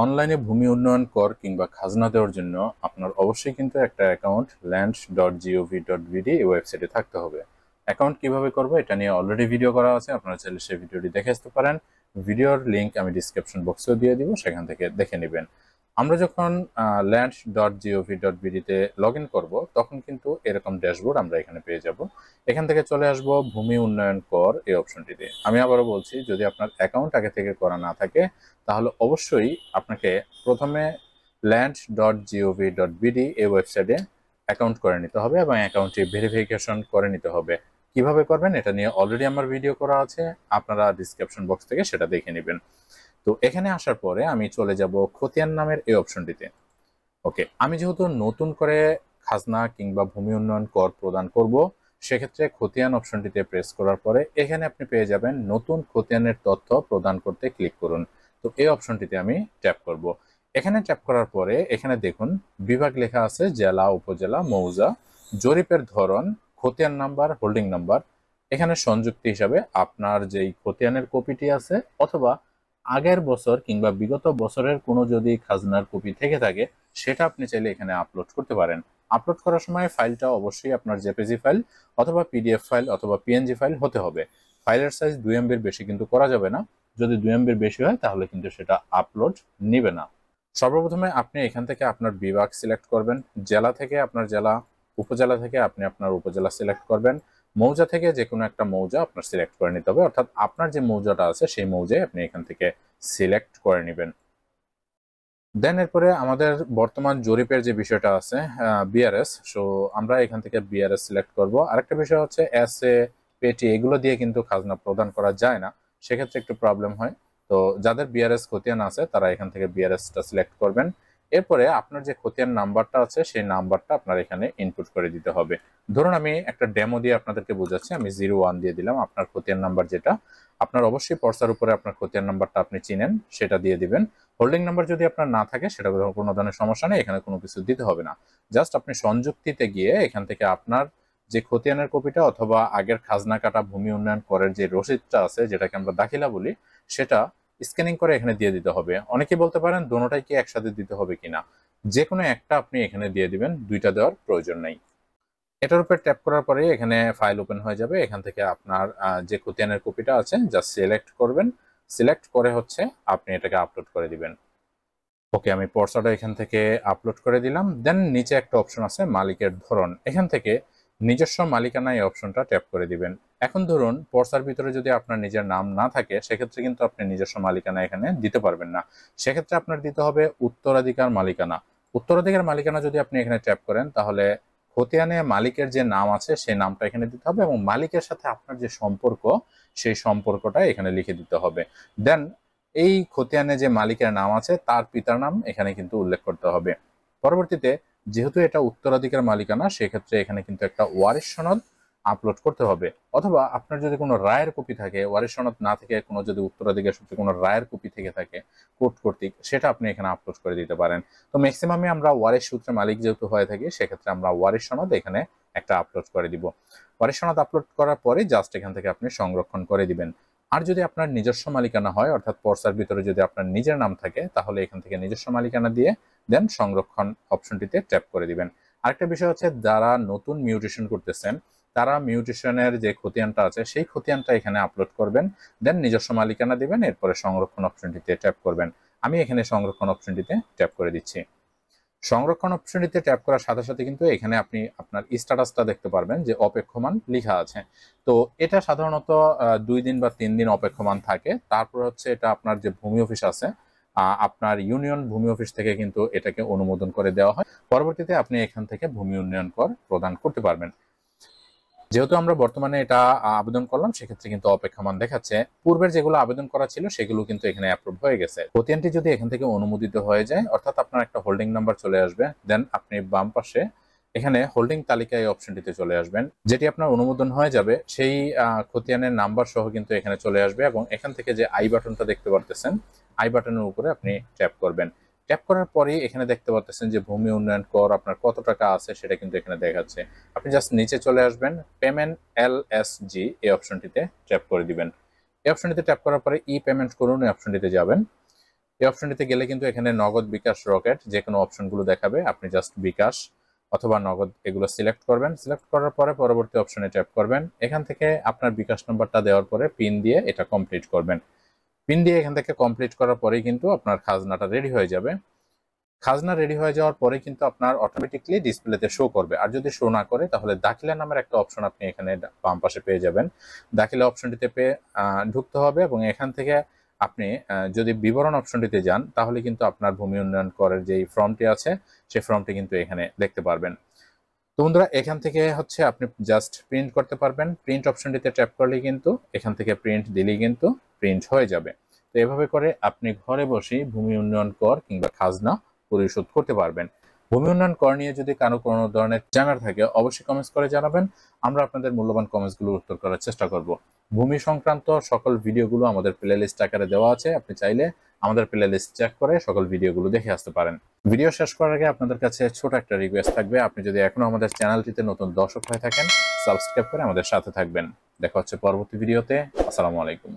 অনলাইনে ভূমি উন্নয়ন কর কিংবা খাজনা দেওয়ার জন্য আপনার অবশ্যই কিন্তু একটা অ্যাকাউন্ট lands.gov.bd এই ওয়েবসাইটে থাকতে হবে। অ্যাকাউন্ট কিভাবে করবো এটা নিয়ে অলরেডি ভিডিও করা আছে, আপনারা চাইলে সেই ভিডিওটি দেখে আসতে পারেন। ভিডিওর লিংক আমি ডিসক্রিপশন বক্সেও দিয়ে দিব, সেখান থেকে দেখে নেবেন। আমরা যখন lands.gov.bd তে লগ ইন করবো তখন কিন্তু এরকম ড্যাশবোর্ড আমরা এখানে পেয়ে যাব। এখান থেকে চলে আসবো ভূমি উন্নয়ন কর এই অপশনটিতে। আমি আবারও বলছি, যদি আপনার অ্যাকাউন্ট আগে থেকে করা না থাকে তাহলে অবশ্যই আপনাকে প্রথমে land.gov.bd এই ওয়েবসাইটে অ্যাকাউন্ট করে নিতে হবে এবং অ্যাকাউন্টটি ভেরিফিকেশন করে নিতে হবে। কিভাবে করবেন এটা নিয়ে অলরেডি আমার ভিডিও করা আছে, আপনারা ডিসক্রিপশন বক্স থেকে সেটা দেখে নেবেন। তো এখানে আসার পরে আমি চলে যাব খতিয়ান নামের এই অপশনটিতে। ওকে, আমি যেহেতু নতুন করে খাজনা কিংবা ভূমি উন্নয়ন কর প্রদান করব, সেক্ষেত্রে খতিয়ান অপশনটিতে প্রেস করার পরে এখানে আপনি পেয়ে যাবেন নতুন খতিয়ানের তথ্য প্রদান করতে ক্লিক করুন। তো এই অপশনটিতে আমি ট্যাপ করব। এখানে ট্যাপ করার পরে এখানে দেখুন বিভাগ লেখা আছে জেলা, উপজেলা, মৌজা, জরিপের ধরন, খতিয়ান নাম্বার, হোল্ডিং নাম্বার। এখানে সংযুক্তি হিসাবে আপনার যেই খতিয়ানের কপিটি আছে অথবা আগের বছর কিংবা বিগত বছরের কোনো যদি খাজনার কপি থেকে থাকে সেটা আপনি চাইলে এখানে আপলোড করতে পারেন। আপলোড করার সময় ফাইলটা অবশ্যই আপনার জেপিজি ফাইল অথবা পিডিএফ ফাইল অথবা পিএনজি ফাইল হতে হবে। ফাইলের সাইজ 2 MB বেশি কিন্তু করা যাবে না। যদি 2 MB বেশি হয় তাহলে কিন্তু সেটা আপলোড নিবে না। সর্বপ্রথমে আপনি এখান থেকে আপনার বিভাগ সিলেক্ট করবেন, জেলা থেকে আপনার জেলা, উপজেলা থেকে আপনি আপনার উপজেলা সিলেক্ট করবেন, মৌজা থেকে যে কোনো একটা মৌজা আপনার সিলেক্ট করে নিতে হবে, অর্থাৎ আপনার যে মৌজাটা আছে সেই মৌজায় আপনি এখান থেকে সিলেক্ট করে নেবেন। দেন এরপরে আমাদের বর্তমান জরিপের যে বিষয়টা আছে বিআরএস, সো আমরা এখান থেকে বিআরএস সিলেক্ট করব। আরেকটা বিষয় হচ্ছে এসএ, পেটি এগুলো দিয়ে কিন্তু খাজনা প্রদান করা যায় না, সেক্ষেত্রে একটু প্রবলেম হয়। তো যাদের বিআরএস খতিয়ান আছে তারা এখান থেকে বিআরএসটা সিলেক্ট করবেন। এরপরে আপনার যে খতিয়ান নাম্বারটা আছে সেই নাম্বারটা আপনার এখানে ইনপুট করে দিতে হবে। ধরুন আমি একটা ডেমো দিয়ে আপনাদেরকে বোঝাচ্ছি, আমি 01 দিয়ে দিলাম আপনার খতিয়ান নাম্বার যেটা। আপনার অবশ্যই পর্সার উপরে আপনার খতিয়ান নাম্বারটা আপনি চিনেন, সেটা দিয়ে দিবেন। হোল্ডিং নাম্বার যদি আপনার না থাকে সেটা কোনো ধরনের সমস্যা নেই, এখানে কোনো কিছু দিতে হবে না। জাস্ট আপনি সংযুক্তিতে গিয়ে এখান থেকে আপনার যে খতিয়ানের কপিটা অথবা আগের খাজনা কাটা ভূমি উন্নয়ন করের যে রসিদটা আছে যেটাকে আমরা দাখিলা বলি, সেটা স্ক্যানিং করে এখানে দিয়ে দিতে হবে। অনেকে বলতে পারেন দোনোটাই কি একসাথে দিতে হবে কিনা, যে কোনো একটা আপনি এখানে দিয়ে দিবেন, দুইটা দেওয়ার প্রয়োজন নেই। এটার উপর ট্যাপ করার পরে এখানে ফাইল ওপেন হয়ে যাবে। এখান থেকে আপনার যে খতিয়ানের কপিটা আছে জাস্ট সিলেক্ট করবেন, সিলেক্ট করে হচ্ছে আপনি এটাকে আপলোড করে দিবেন। ওকে, আমি পর্সাটা এখান থেকে আপলোড করে দিলাম। দেন নিচে একটা অপশন আছে মালিকের ধরন, এখান থেকে নিজস্ব মালিকানা এই অপশনটা ট্যাপ করে দিবেন। এখন ধরুন পর্সার ভিতরে যদি আপনার নিজের নাম না থাকে সেক্ষেত্রে কিন্তু আপনি নিজস্ব মালিকানা এখানে দিতে পারবেন না। সেক্ষেত্রে আপনার দিতে হবে উত্তরাধিকার মালিকানা। উত্তরাধিকার মালিকানা যদি আপনি এখানে ট্যাপ করেন তাহলে খতিয়ানে মালিকের যে নাম আছে সেই নামটা এখানে দিতে হবে এবং মালিকের সাথে আপনার যে সম্পর্ক সেই সম্পর্কটা এখানে লিখে দিতে হবে। দেন এই খতিয়ানে যে মালিকের নাম আছে তার পিতার নাম এখানে কিন্তু উল্লেখ করতে হবে। পরবর্তীতে যেহেতু এটা উত্তরাধিকার মালিকানা সেক্ষেত্রে এখানে কিন্তু একটা ওয়ারিশ সনদ আপলোড করতে হবে, অথবা আপনার যদি কোনো রায়ের কপি থাকে, ওয়ারিশ সনদ না থেকে কোনো যদি উত্তরাধিকার সূত্রে কোনো রায়ের কপি থেকে থাকে কোর্ট কর্তৃক, সেটা আপনি এখানে আপলোড করে দিতে পারেন। তো ম্যাক্সিমামে আমরা ওয়ারিশ সূত্রে মালিক যেহেতু হয়ে থাকি সেক্ষেত্রে আমরা ওয়ারিশ সনদ এখানে একটা আপলোড করে দিব। ওয়ারিশ সনদ আপলোড করার পরে জাস্ট এখান থেকে আপনি সংরক্ষণ করে দিবেন। আর যদি আপনার নিজস্ব মালিকানা হয় অর্থাৎ পর্সার ভিতরে যদি আপনার নিজের নাম থাকে তাহলে এখান থেকে নিজস্ব মালিকানা দিয়ে দেন সংরক্ষণ অপশনটিতে ট্যাপ করে দিবেন। আরেকটা বিষয় হচ্ছে যারা নতুন মিউটেশন করতেছেন তারা মিউটেশনের যে খতিয়ানটা আছে সেই খতিয়ানটা এখানে আপলোড করবেন, দেন নিজস্ব মালিকানা দিবেন, এরপরে সংরক্ষণ অপশনটিতে ট্যাপ করবেন। আমি এখানে সংরক্ষণ অপশনটিতে ট্যাপ করে দিচ্ছি। সংরক্ষণ অপশনটিতে ট্যাপ করার সাথে সাথে কিন্তু এখানে আপনি আপনার স্ট্যাটাসটা দেখতে পারবেন যে অপেক্ষমান লেখা আছে। তো এটা সাধারণত 2 দিন বা 3 দিন অপেক্ষমান থাকে। তারপর হচ্ছে এটা আপনার যে ভূমি অফিস আছে আপনার ইউনিয়ন ভূমি অফিস থেকে কিন্তু এটাকে অনুমোদন করে দেওয়া হয়। পরবর্তীতে আপনি এখান থেকে ভূমি উন্নয়ন কর প্রদান করতে পারবেন। যেহেতু আমরা বর্তমানে এটা আবেদন করলাম সেক্ষেত্রে কিন্তু অপেক্ষমান দেখাচ্ছে। পূর্বের যেগুলো আবেদন করা ছিল সেগুলো কিন্তু এখানে অ্যাপ্রুভ হয়ে গেছে। খতিয়ানটি যদি এখান থেকে অনুমোদিত হয়ে যায় অর্থাৎ আপনার একটা হোল্ডিং নাম্বার চলে আসবে, দেন আপনি বাম পাশে এখানে হোল্ডিং তালিকা এই অপশনটিতে চলে আসবেন। যেটি আপনার অনুমোদন হয়ে যাবে সেই খতিয়ানের নাম্বার সহ কিন্তু এখানে চলে আসবে এবং এখান থেকে যে আই বাটনটা দেখতে পারতেছেন আই বাটনের উপরে আপনি ট্যাপ করবেন। ট্যাপ করার পরেই এখানে দেখতে পাচ্ছেন যে ভূমি উন্নয়ন কর আপনার কত টাকা আছে সেটা কিন্তু এখানে দেখাচ্ছে। আপনি জাস্ট নিচে চলে আসবেন, পেমেন্ট এলএসজি এই অপশনটিতে ট্যাপ করে দিবেন। এই অপশনটিতে ট্যাপ করার পরে ই পেমেন্ট করুন এই অপশনটিতে যাবেন। এই অপশনটিতে গেলে কিন্তু এখানে নগদ, বিকাশ, রকেট যে কোনো অপশনগুলো দেখাবে। আপনি জাস্ট বিকাশ অথবা নগদ এগুলো সিলেক্ট করবেন। সিলেক্ট করার পরে পরবর্তী অপশনে ট্যাপ করবেন। এখান থেকে আপনার বিকাশ নাম্বারটা দেওয়ার পরে পিন দিয়ে এটা কমপ্লিট করবেন। পিন দিয়ে এখান থেকে কমপ্লিট করার পরেই কিন্তু আপনার খাজনাটা রেডি হয়ে যাবে। খাজনা রেডি হয়ে যাওয়ার পরে কিন্তু আপনার অটোমেটিকলি ডিসপ্লেতে শো করবে। আর যদি শো না করে তাহলে দাখিলা নামের একটা অপশন আপনি এখানে বাম পাশে পেয়ে যাবেন। দাখিলা অপশনটিতে ঢুকতে হবে এবং এখান থেকে আপনি যদি বিবরণ অপশনটিতে যান তাহলে কিন্তু আপনার ভূমি উন্নয়ন করের যেই ফর্মটি আছে সেই ফর্মটি কিন্তু এখানে দেখতে পারবেন। তো বন্ধুরা এখান থেকে হচ্ছে আপনি জাস্ট প্রিন্ট করতে পারবেন। প্রিন্ট অপশনটিতে ট্যাপ করলেই কিন্তু এখান থেকে প্রিন্ট দিলেই কিন্তু প্রিন্ট হয়ে যাবে। তো এভাবে করে আপনি ঘরে বসেই ভূমি উন্নয়ন কর কিংবা খাজনা পরিশোধ করতে পারবেন। ভূমি উন্নয়ন কর নিয়ে যদি কারো কোনো ধরনের জানার থাকে অবশ্যই কমেন্টস করে জানাবেন। আমরা আপনাদের মূল্যবান কমেন্টসগুলো উত্তর করার চেষ্টা করব। ভূমি সংক্রান্ত সকল ভিডিওগুলো আমাদের প্লেলিস্ট আকারে দেওয়া আছে। আপনি চাইলে আমাদের প্লেলিস্ট চেক করে সকল ভিডিওগুলো দেখে আসতে পারেন। ভিডিও শেষ করার আগে আপনাদের কাছে ছোট একটা রিকোয়েস্ট থাকবে। আপনি যদি এখনো আমাদের চ্যানেলটিতে নতুন দর্শক হয়ে থাকেন সাবস্ক্রাইব করে আমাদের সাথে থাকবেন। দেখা হচ্ছে পরবর্তী ভিডিওতে। আসসালামু আলাইকুম।